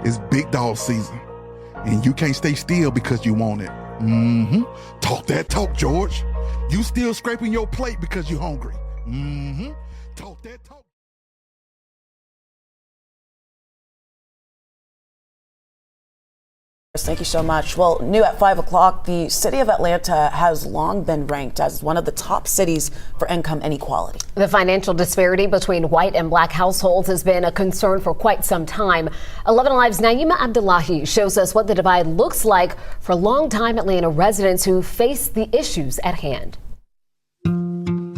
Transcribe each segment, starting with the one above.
It's big dog season, and you can't stay still because you want it. Talk that talk, George. You still scraping your plate because you're hungry. Talk that talk. Thank you so much. Well, new at 5 o'clock, the city of Atlanta has long been ranked as one of the top cities for income inequality. The financial disparity between white and black households has been a concern for quite some time. 11 Alive's Naima Abdullahi shows us what the divide looks like for longtime Atlanta residents who face the issues at hand.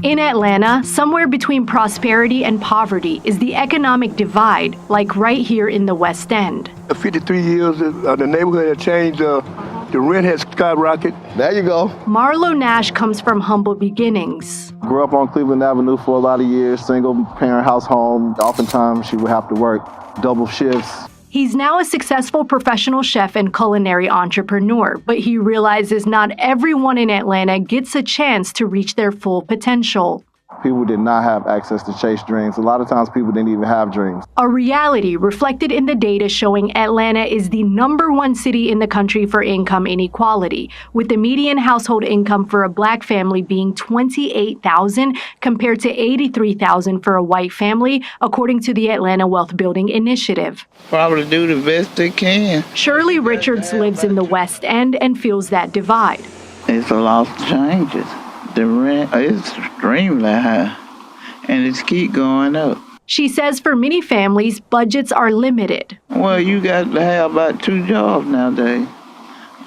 In Atlanta, somewhere between prosperity and poverty is the economic divide, like right here in the West End. 53 years, the neighborhood has changed. The rent has skyrocketed. There you go. Marlo Nash comes from humble beginnings. Grew up on Cleveland Avenue for a lot of years, single parent house home. Oftentimes she would have to work double shifts. He's now a successful professional chef and culinary entrepreneur, but he realizes not everyone in Atlanta gets a chance to reach their full potential. People did not have access to chase dreams. A lot of times people didn't even have dreams. A reality reflected in the data showing Atlanta is the #1 city in the country for income inequality, with the median household income for a black family being $28,000 compared to $83,000 for a white family, according to the Atlanta Wealth Building Initiative. Probably do the best they can. Shirley Richards lives in the West End and feels that divide. It's a lot of changes. The rent is extremely high, and it's keep going up. She says for many families, budgets are limited. Well, you got to have about 2 jobs nowadays.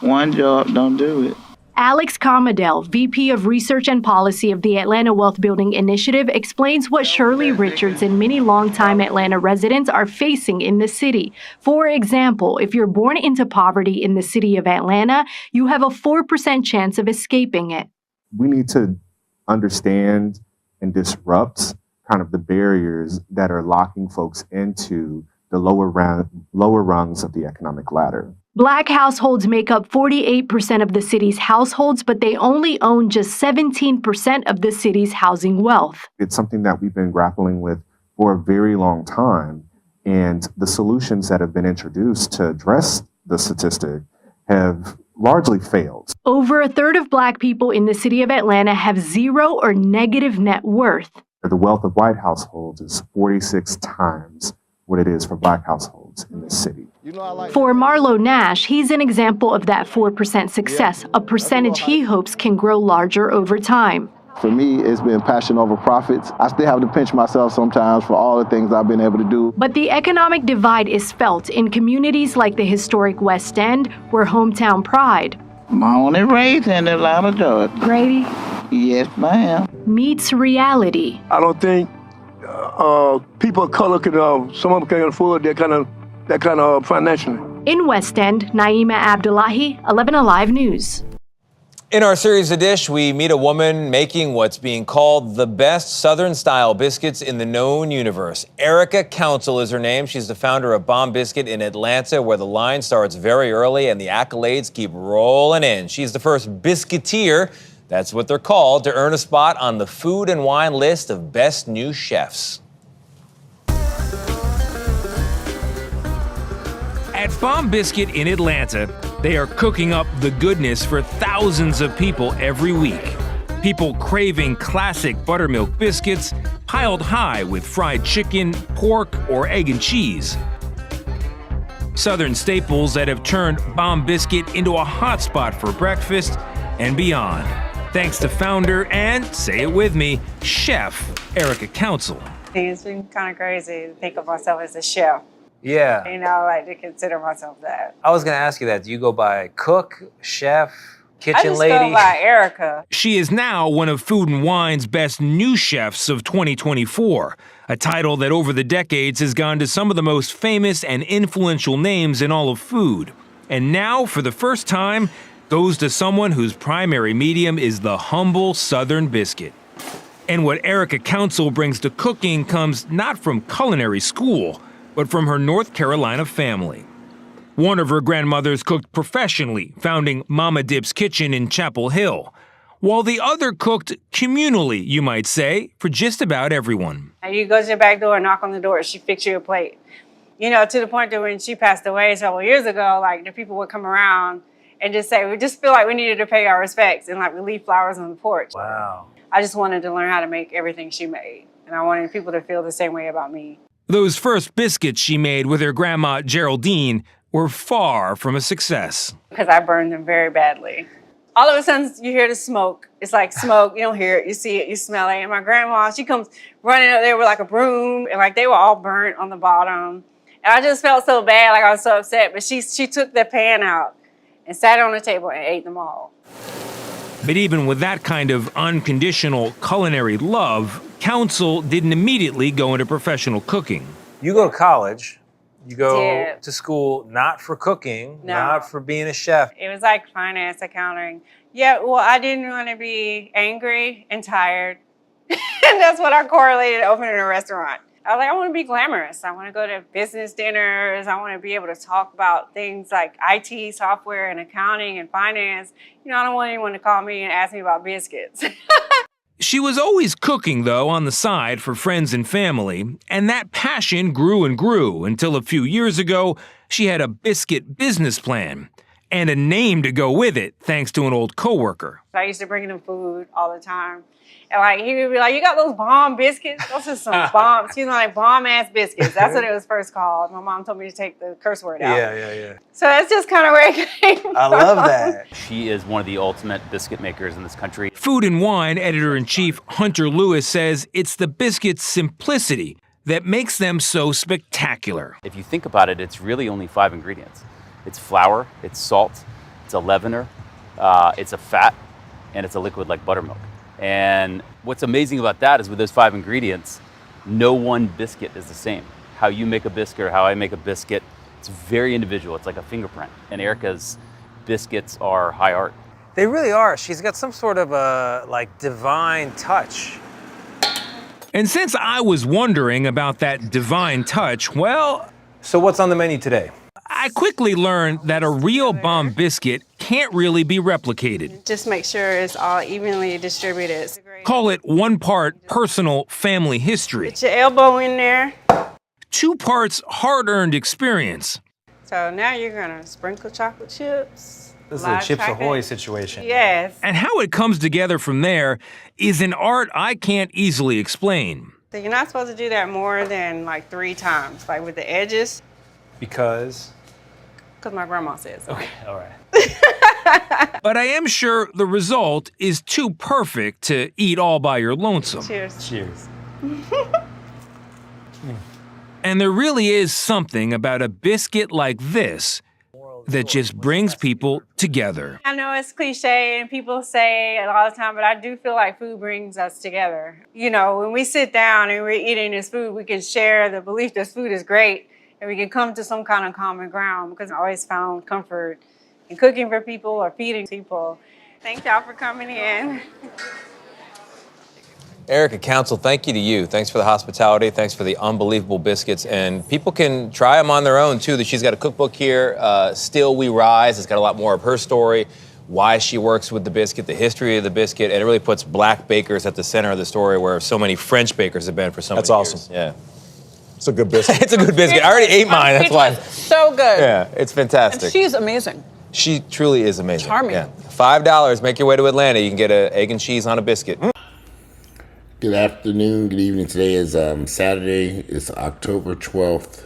One job don't do it. Alex Comadel, VP of Research and Policy of the Atlanta Wealth Building Initiative, explains what Shirley Richards and many longtime Atlanta residents are facing in the city. For example, if you're born into poverty in the city of Atlanta, you have a 4% chance of escaping it. We need to understand and disrupt kind of the barriers that are locking folks into the lower rungs of the economic ladder. Black households make up 48% of the city's households, but they only own just 17% of the city's housing wealth. It's something that we've been grappling with for a very long time, and the solutions that have been introduced to address the statistic have largely failed. Over a third of black people in the city of Atlanta have zero or negative net worth. The wealth of white households is 46 times what it is for black households in the city. For Marlo Nash, he's an example of that 4% success, a percentage he hopes can grow larger over time. For me, it's been passion over profits. I still have to pinch myself sometimes for all the things I've been able to do. But the economic divide is felt in communities like the historic West End, where hometown pride, Born and raised in Atlanta, Georgia. Grady, Yes, ma'am. meets reality. I don't think people of color can, some of them can afford that kind of financially. In West End, Naima Abdullahi, 11 Alive News. In our series, The Dish, we meet a woman making what's being called the best Southern-style biscuits in the known universe. Erica Council is her name. She's the founder of Bomb Biscuit in Atlanta, where the line starts very early and the accolades keep rolling in. She's the first biscuiteer, that's what they're called, to earn a spot on the Food and Wine list of best new chefs. At Bomb Biscuit in Atlanta, they are cooking up the goodness for thousands of people every week. People craving classic buttermilk biscuits piled high with fried chicken, pork, or egg and cheese. Southern staples that have turned Bomb Biscuit into a hotspot for breakfast and beyond. Thanks to founder and, say it with me, chef Erica Council. It's been kind of crazy to think of myself as a chef. Yeah. You know, like to consider myself that. I was going to ask you that. Do you go by cook, chef, kitchen lady? I just go by Erica. She is now one of Food and Wine's best new chefs of 2024, a title that over the decades has gone to some of the most famous and influential names in all of food. And now, for the first time, goes to someone whose primary medium is the humble Southern biscuit. And what Erica Council brings to cooking comes not from culinary school, but from her North Carolina family. One of her grandmothers cooked professionally, founding Mama Dip's Kitchen in Chapel Hill, while the other cooked communally, you might say, for just about everyone. You go to the back door and knock on the door, she fix you a plate. You know, to the point that when she passed away several years ago, like the people would come around and just say, we just feel like we needed to pay our respects, and like we leave flowers on the porch. Wow. I just wanted to learn how to make everything she made, and I wanted people to feel the same way about me. Those first biscuits she made with her grandma Geraldine were far from a success. Because I burned them very badly. All of a sudden, you hear the smoke. It's like smoke. You don't hear it. You see it. You smell it. And my grandma, she comes running up there with like a broom, and like they were all burnt on the bottom. And I just felt so bad, like I was so upset. But she took the pan out and sat on the table and ate them all. But even with that kind of unconditional culinary love, Council didn't immediately go into professional cooking. You go to college. You go Yeah. to school not for cooking, No. not for being a chef. It was like finance, accounting. Yeah, well, I didn't want to be angry and tired. And that's what I correlated opening a restaurant. I was like, I want to be glamorous. I want to go to business dinners. I want to be able to talk about things like IT, software, and accounting and finance. You know, I don't want anyone to call me and ask me about biscuits. She was always cooking, though, on the side for friends and family, and that passion grew and grew until a few years ago, she had a biscuit business plan and a name to go with it, thanks to an old coworker. I used to bring them food all the time. And like he would be like, you got those bomb biscuits? Those are some bomb, excuse me, like bomb-ass biscuits. That's what it was first called. My mom told me to take the curse word out. Yeah. So that's just kind of where it came from. I love that. She is one of the ultimate biscuit makers in this country. Food and Wine editor-in-chief Hunter Lewis says it's the biscuit's simplicity that makes them so spectacular. If you think about it, it's really only 5 ingredients. It's flour, it's salt, it's a leavener, it's a fat, and it's a liquid like buttermilk. And what's amazing about that is with those 5 ingredients, no one biscuit is the same. How you make a biscuit or how I make a biscuit, it's very individual. It's like a fingerprint. And Erica's biscuits are high art. They really are. She's got some sort of a like divine touch. And since I was wondering about that divine touch, well... So what's on the menu today? I quickly learned that a real bomb biscuit can't really be replicated. Just make sure it's all evenly distributed. Call it 1 part personal family history, Get your elbow in there. 2 parts hard-earned experience. So now you're gonna sprinkle chocolate chips. This is a live Chips chocolate. Ahoy situation. Yes. And how it comes together from there is an art I can't easily explain. So you're not supposed to do that more than like 3 times, like with the edges, Because? because my grandma says so. Okay, all right. But I am sure the result is too perfect to eat all by your lonesome. Cheers. Cheers. And there really is something about a biscuit like this that just brings people together. I know it's cliche and people say it all the time, but I do feel like food brings us together. You know, when we sit down and we're eating this food, we can share the belief that food is great and we can come to some kind of common ground because I always found comfort in cooking for people or feeding people. Thank y'all for coming in. Erica Council, thank you to you. Thanks for the hospitality. Thanks for the unbelievable biscuits. And people can try them on their own, too. She's got a cookbook here, Still We Rise. It's got a lot more of her story, why she works with the biscuit, the history of the biscuit, and it really puts black bakers at the center of the story where so many French bakers have been for so many years. That's awesome. Yeah. It's a good biscuit. It's a good biscuit. I already ate mine, that's why. So good. Yeah, it's fantastic. And she's amazing. She truly is amazing. Charming. Yeah. $5, make your way to Atlanta. You can get an egg and cheese on a biscuit. Good afternoon, good evening. Today is Saturday. It's October 12th.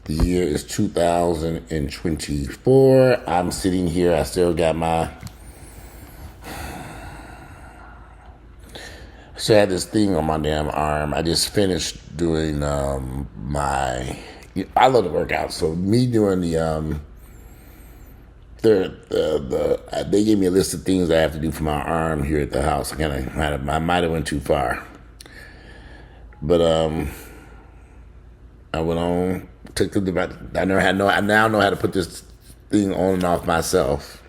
The year is 2024. I'm sitting here. I still got my... So I had this thing on my damn arm. I just finished doing my... I love to work out, so me doing they gave me a list of things I have to do for my arm here at the house. I might have went too far, but I went on, took the device. I now know how to put this thing on and off myself,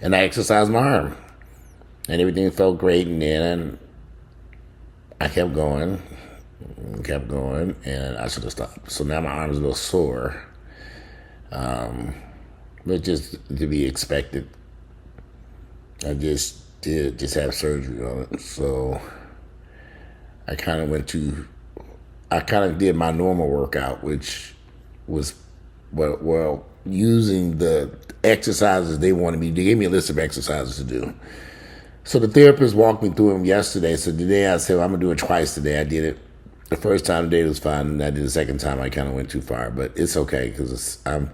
and I exercised my arm, and everything felt great. And then I kept going, and I should have stopped. So now my arm is a little sore. But just to be expected. I just have surgery on it, so I kind of went too I kind of did my normal workout, which was, well, using the exercises they wanted me to do. They gave me a list of exercises to do. So the therapist walked me through them yesterday. So today I said, well, I'm going to do it twice today. I did it the first time today, it was fine, and I did the second time, I kind of went too far. But it's okay, because I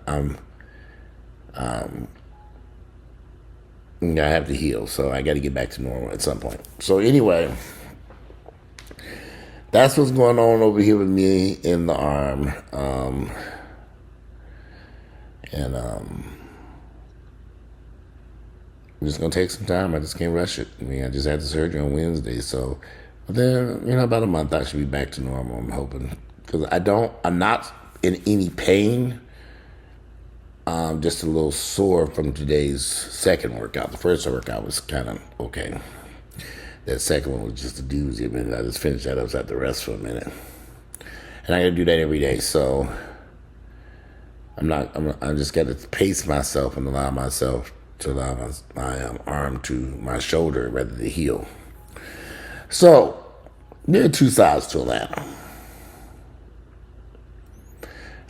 have to heal, so I got to get back to normal at some point. So anyway, that's what's going on over here with me in the arm. I'm just going to take some time. I just can't rush it. I mean, I just had the surgery on Wednesday, so then, about a month I should be back to normal, I'm hoping. Because I'm not in any pain. Just a little sore from today's second workout. The first workout was kind of okay. That second one was just a doozy. I mean, I just finished that. I was at the rest for a minute. And I got to do that every day, so I just got to pace myself and allow myself to allow my arm to my shoulder rather than heal. So, there are two sides to Atlanta.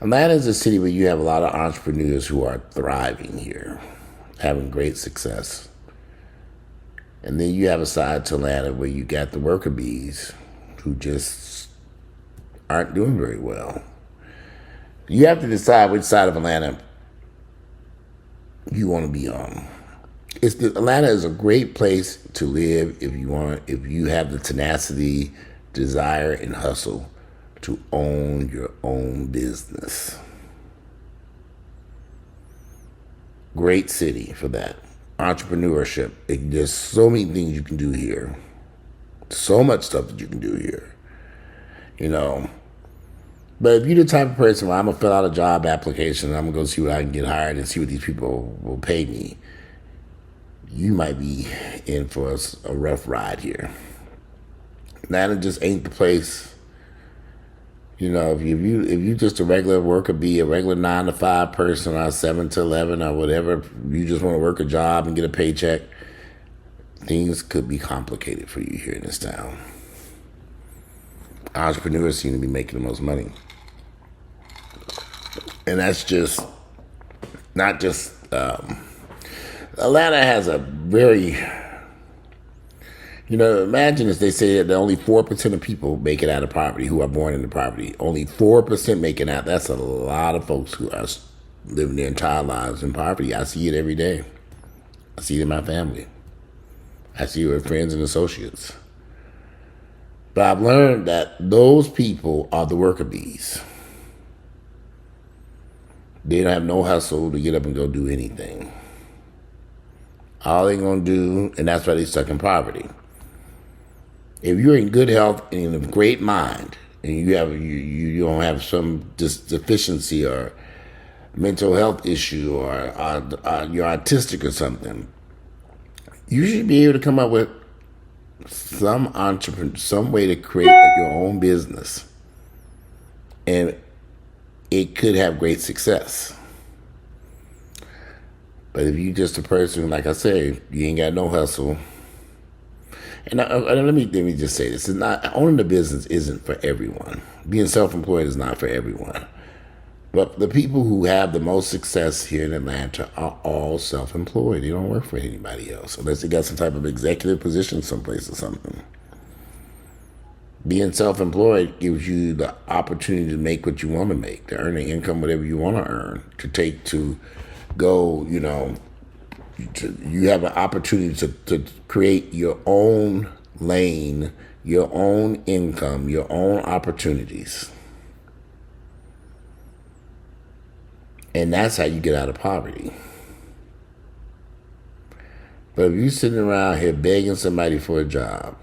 Atlanta is a city where you have a lot of entrepreneurs who are thriving here, having great success. And then you have a side to Atlanta where you got the worker bees who just aren't doing very well. You have to decide which side of Atlanta you want to be on. Atlanta is a great place to live if you have the tenacity, desire, and hustle to own your own business. Great city for that. Entrepreneurship. There's so many things you can do here. So much stuff that you can do here. But if you're the type of person where I'm going to fill out a job application and I'm going to go see what I can get hired and see what these people will pay me, you might be in for a rough ride here. Atlanta just ain't the place. If you just a regular worker, be a regular 9-to-5 person or 7 to 11 or whatever, you just want to work a job and get a paycheck, things could be complicated for you here in this town. Entrepreneurs seem to be making the most money. And that's just, not just, Atlanta has a very, imagine if they say that only 4% of people make it out of poverty who are born into poverty. Only 4% make it out. That's a lot of folks who are living their entire lives in poverty. I see it every day. I see it in my family. I see it with friends and associates. But I've learned that those people are the worker bees. They don't have no hustle to get up and go do anything. All they're going to do, and that's why they're stuck in poverty. If you're in good health and in a great mind, and you don't have some deficiency or mental health issue or you're autistic or something, you should be able to come up with some way to create your own business, and it could have great success. But if you just a person, like I said, you ain't got no hustle. And let me just say this: owning a business isn't for everyone. Being self-employed is not for everyone. But the people who have the most success here in Atlanta are all self-employed. They don't work for anybody else, unless they got some type of executive position someplace or something. Being self-employed gives you the opportunity to make what you want to make, to earn an income, whatever you want to earn, to go, you have an opportunity to create your own lane, your own income, your own opportunities. And that's how you get out of poverty. But if you're sitting around here begging somebody for a job,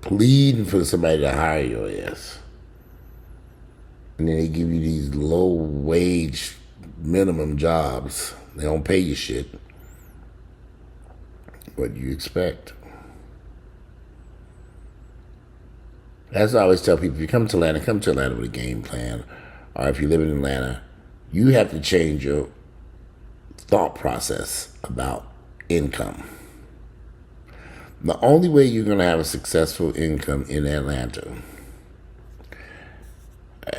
pleading for somebody to hire your ass, and then they give you these low-wage minimum jobs, they don't pay you shit, what do you expect? That's what I always tell people: if you come to Atlanta with a game plan, or if you live in Atlanta, you have to change your thought process about income. The only way you're going to have a successful income in Atlanta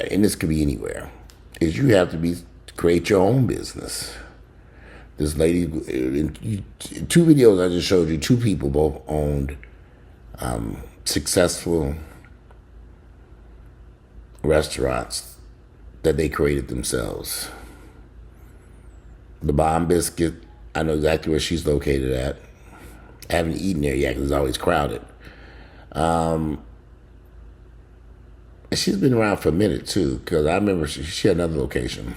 and this could be anywhere, is you have to create your own business. This lady, in 2 videos I just showed you, 2 people both owned successful restaurants that they created themselves. The Bomb Biscuit, I know exactly where she's located at. I haven't eaten there yet because it's always crowded. And she's been around for a minute too, because I remember she had another location.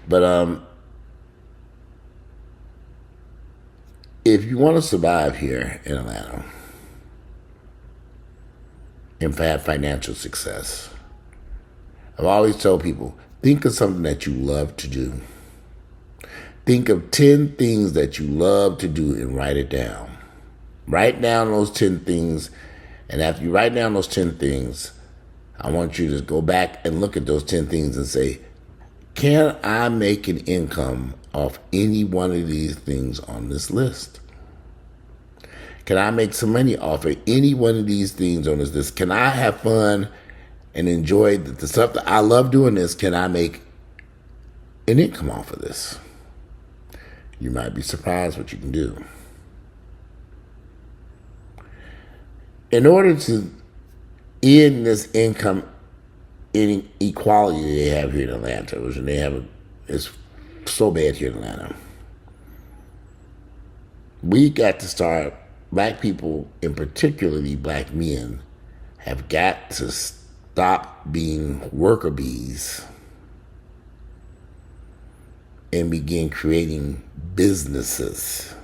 But if you want to survive here in Atlanta and have financial success, I've always told people, think of something that you love to do. Think of 10 things that you love to do and write it down. Write down those 10 things, and after you write down those 10 things, I want you to go back and look at those 10 things and say, can I make an income off any one of these things on this list? Can I make some money off of any one of these things on this list? Can I have fun and enjoy the stuff that I love doing this? Can I make an income off of this? You might be surprised what you can do. In order to end this income inequality they have here in Atlanta, which it's so bad here in Atlanta, we got to start, black people, and particularly black men, have got to stop being worker bees and begin creating businesses.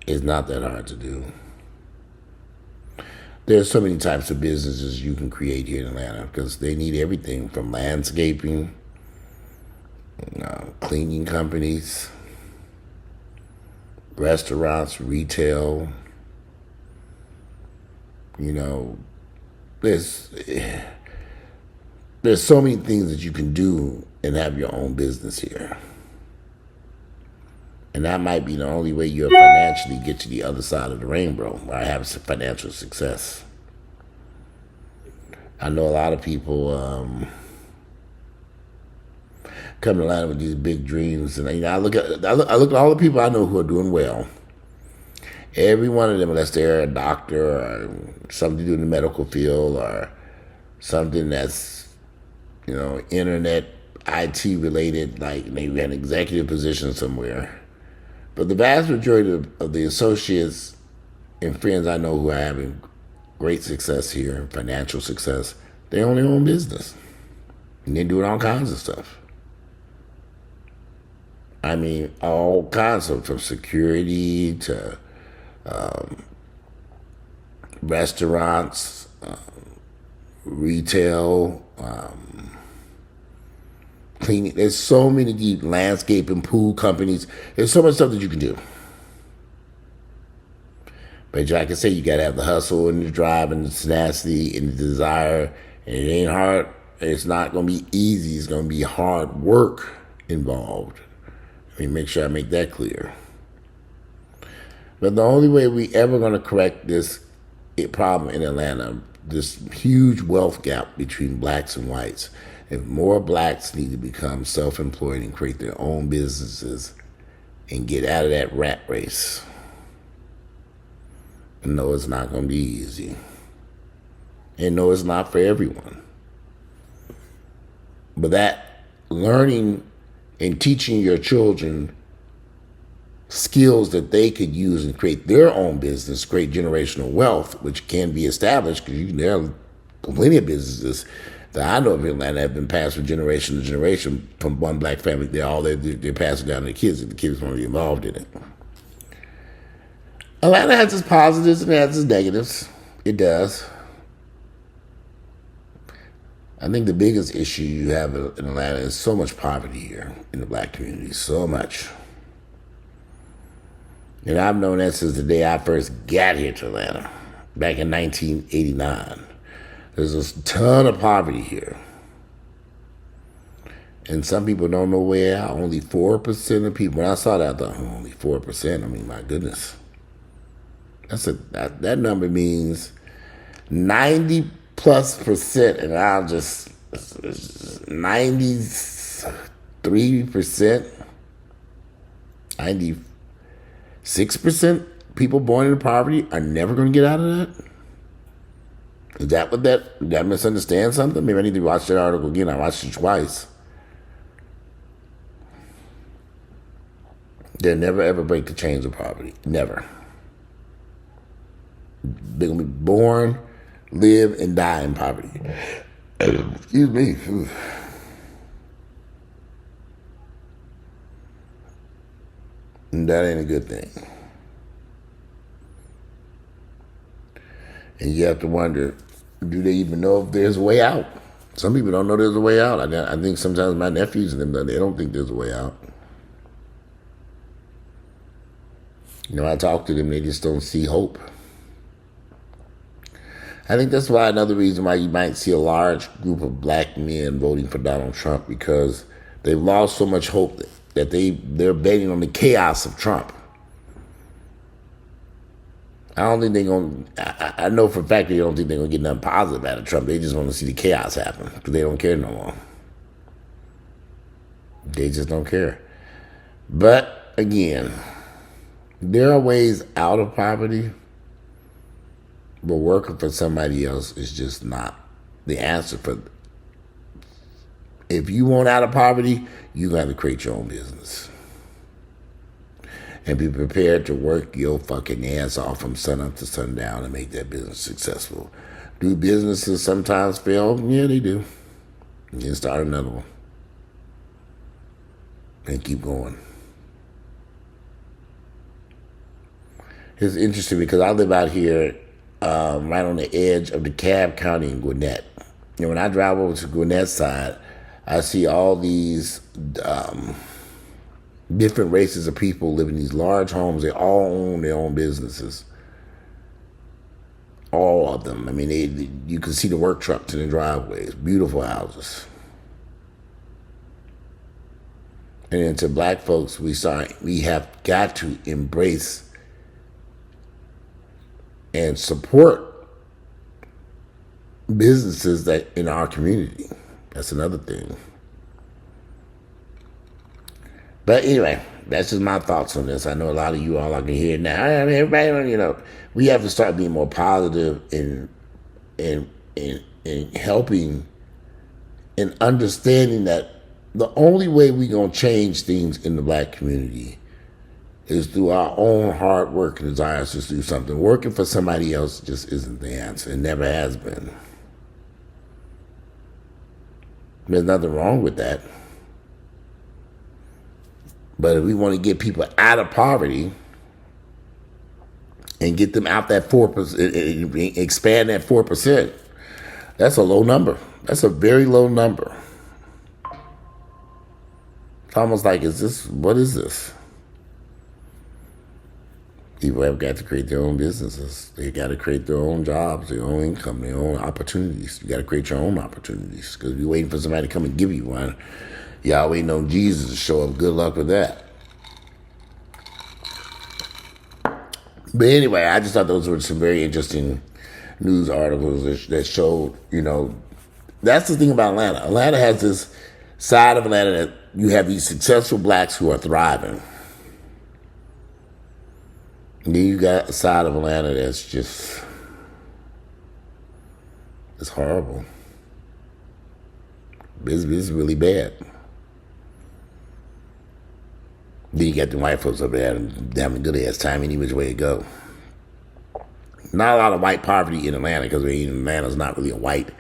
It's not that hard to do. There's so many types of businesses you can create here in Atlanta because they need everything from landscaping, cleaning companies, restaurants, retail. There's so many things that you can do and have your own business here. And that might be the only way you'll financially get to the other side of the rainbow, where I have some financial success. I know a lot of people come to Atlanta with these big dreams, and I look at all the people I know who are doing well. Every one of them, unless they're a doctor or something to do in the medical field or something that's, internet, IT related, like maybe an executive position somewhere. But the vast majority of the associates and friends I know who are having great success here, financial success, they own their own business. And they're doing all kinds of stuff. I mean, all kinds of, from security to restaurants, retail, cleaning. There's so many deep landscaping, pool companies. There's so much stuff that you can do. But like I say, you got to have the hustle and the drive and the tenacity and the desire. And it ain't hard. It's not going to be easy. It's going to be hard work involved. Make sure I make that clear. But the only way we ever going to correct this problem in Atlanta, this huge wealth gap between blacks and whites, if more blacks need to become self-employed and create their own businesses and get out of that rat race. And no, it's not going to be easy. And no, it's not for everyone. But that learning and teaching your children skills that they could use and create their own business, create generational wealth, which can be established, because there are plenty of businesses that I know of in Atlanta have been passed from generation to generation from one black family. They're passing down to the kids, and the kids want to be involved in it. Atlanta has its positives and it has its negatives. It does. I think the biggest issue you have in Atlanta is so much poverty here in the black community, so much. And I've known that since the day I first got here to Atlanta, back in 1989. There's a ton of poverty here. And some people don't know where out. Only 4% of people. When I saw that, I thought, only 4%. I mean, my goodness. That number means 90+%, and I'll just 93%, 96% people born into poverty are never going to get out of that. Is that what did I misunderstand something? Maybe I need to watch that article again. I watched it twice. They'll never ever break the chains of poverty. Never. They're going to be born, live, and die in poverty. Excuse me. And that ain't a good thing. And you have to wonder, do they even know if there's a way out? Some people don't know there's a way out. I think sometimes my nephews and them, they don't think there's a way out. You know, I talk to them, they just don't see hope. I think that's why another reason why you might see a large group of black men voting for Donald Trump, because they've lost so much hope that they're betting on the chaos of Trump. I don't think they're going to, I know for a fact they don't think they're going to get nothing positive out of Trump. They just want to see the chaos happen because they don't care no more. They just don't care. But again, there are ways out of poverty, but working for somebody else is just not the answer. If you want out of poverty, you got to create your own business. And be prepared to work your fucking ass off from sun up to sundown and make that business successful. Do businesses sometimes fail? Yeah, they do. You can start another one. And keep going. It's interesting because I live out here right on the edge of DeKalb County in Gwinnett. You know, when I drive over to Gwinnett side, I see all these different races of people live in these large homes. They all own their own businesses. All of them. I mean, you can see the work trucks in the driveways. Beautiful houses. And then to black folks, we have got to embrace and support businesses that in our community. That's another thing. But anyway, that's just my thoughts on this. I know a lot of you all I can hear now. I mean, everybody, you know, we have to start being more positive in helping and understanding that the only way we're going to change things in the black community is through our own hard work and desires to do something. Working for somebody else just isn't the answer. It never has been. There's nothing wrong with that. But if we want to get people out of poverty and get them out that 4%, expand that 4%, that's a low number. That's a very low number. It's almost like, what is this? People have got to create their own businesses. They got to create their own jobs, their own income, their own opportunities. You got to create your own opportunities. Because if you're waiting for somebody to come and give you one, y'all waiting on Jesus to show up. Good luck with that. But anyway, I just thought those were some very interesting news articles that showed, you know, that's the thing about Atlanta. Atlanta has this side of Atlanta that you have these successful blacks who are thriving. And then you got a side of Atlanta that's just, it's horrible. This is really bad. Then you got the white folks up there having a good ass time any which way to go. Not a lot of white poverty in Atlanta because Atlanta's not really a white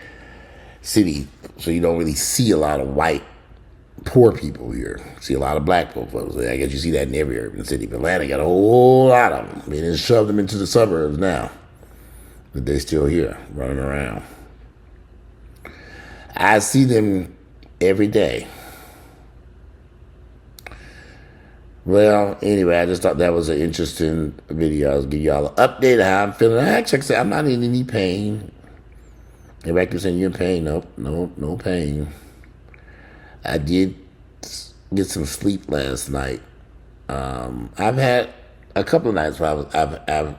city, so you don't really see a lot of white poor people here. You see a lot of black folks. I guess you see that in every urban city. But Atlanta got a whole lot of them. I mean, they shoved them into the suburbs now, but they're still here running around. I see them every day. Well, anyway, I just thought that was an interesting video. I was giving y'all an update of how I'm feeling. Actually, I said I'm not in any pain. Everybody keeps saying you're in pain. Nope, no pain. I did get some sleep last night. I've had a couple of nights where I've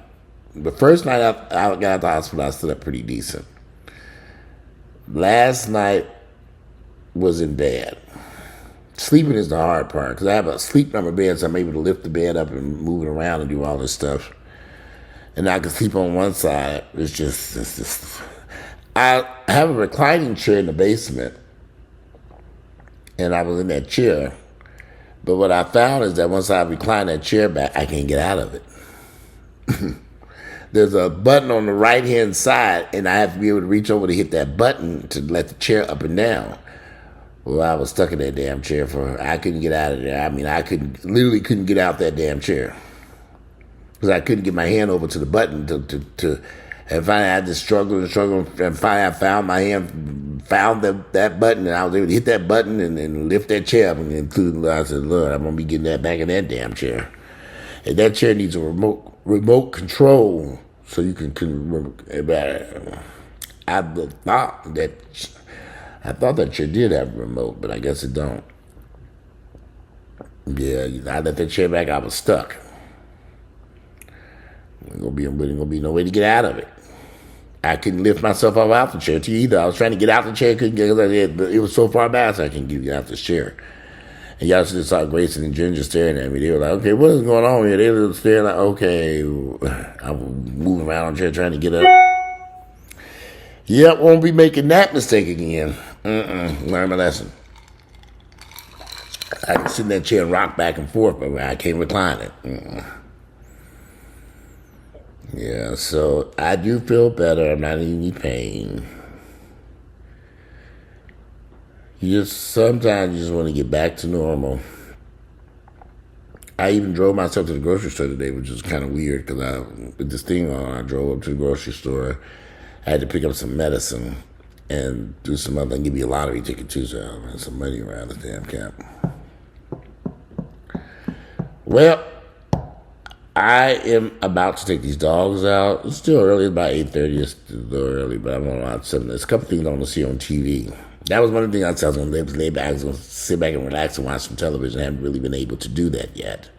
The first night I got out the hospital, I slept pretty decent. Last night wasn't bad. Sleeping is the hard part because I have a sleep number bed, so I'm able to lift the bed up and move it around and do all this stuff. And I can sleep on one side. It's just. I have a reclining chair in the basement, and I was in that chair. But what I found is that once I recline that chair back, I can't get out of it. There's a button on the right-hand side, and I have to be able to reach over to hit that button to let the chair up and down. Well, I was stuck in that damn chair I couldn't get out of there. I mean, literally couldn't get out that damn chair. Because I couldn't get my hand over to the button and finally I just struggled, and finally I found my hand, found that button, and I was able to hit that button and lift that chair up, and including, I said, Lord, I'm going to be getting that back in that damn chair. And that chair needs a remote control so you can I thought that chair did have a remote, but I guess it don't. Yeah, I let that chair back, I was stuck. There ain't gonna be no way to get out of it. I couldn't lift myself up out the chair too either. I was trying to get out the chair, couldn't get it, but it was so far back so I couldn't get out this chair. And y'all should have saw Grayson and Ginger staring at me. They were like, okay, what is going on here? They were staring like, okay. I'm moving around on the chair trying to get up. Yep, won't be making that mistake again. Learn my lesson. I can sit in that chair and rock back and forth, but I can't recline it. Yeah, so I do feel better. I'm not in any pain. Sometimes you just want to get back to normal. I even drove myself to the grocery store today, which is kind of weird because with this thing on, I drove up to the grocery store. I had to pick up some medicine and do some other, and give me a lottery ticket too, so I had some money around the damn cap. Well, I am about to take these dogs out. It's still early, about 8:30. It's still early, but I'm on about 7. There's a couple things I want to see on TV. That was one of the things I was going to lay back. I was going to sit back and relax and watch some television. I haven't really been able to do that yet.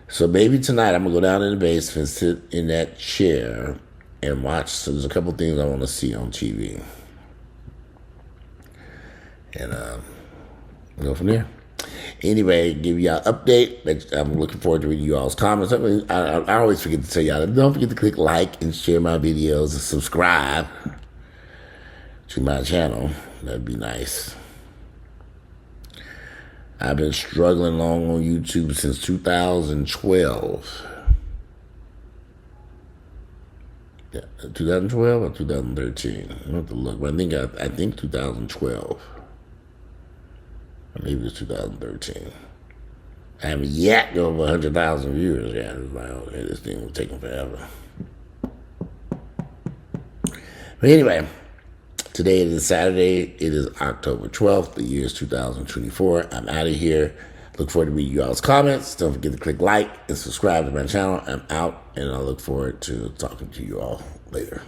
So maybe tonight I'm going to go down in the basement, sit in that chair, and watch. So there's a couple things I want to see on TV. And go from there. Anyway, give y'all an update. I'm looking forward to reading you all's comments. I always forget to tell y'all, don't forget to click like and share my videos and subscribe to my channel. That'd be nice. I've been struggling long on YouTube since 2012. Yeah, 2012 or 2013? I have to look, but I think 2012. Or maybe it's 2013. I haven't yet got over 100,000 viewers yet. It's like, okay, this thing was taking forever. But anyway, today is Saturday. It is October 12th. The year is 2024. I'm out of here. Look forward to reading you all's comments. Don't forget to click like and subscribe to my channel. I'm out, and I look forward to talking to you all later.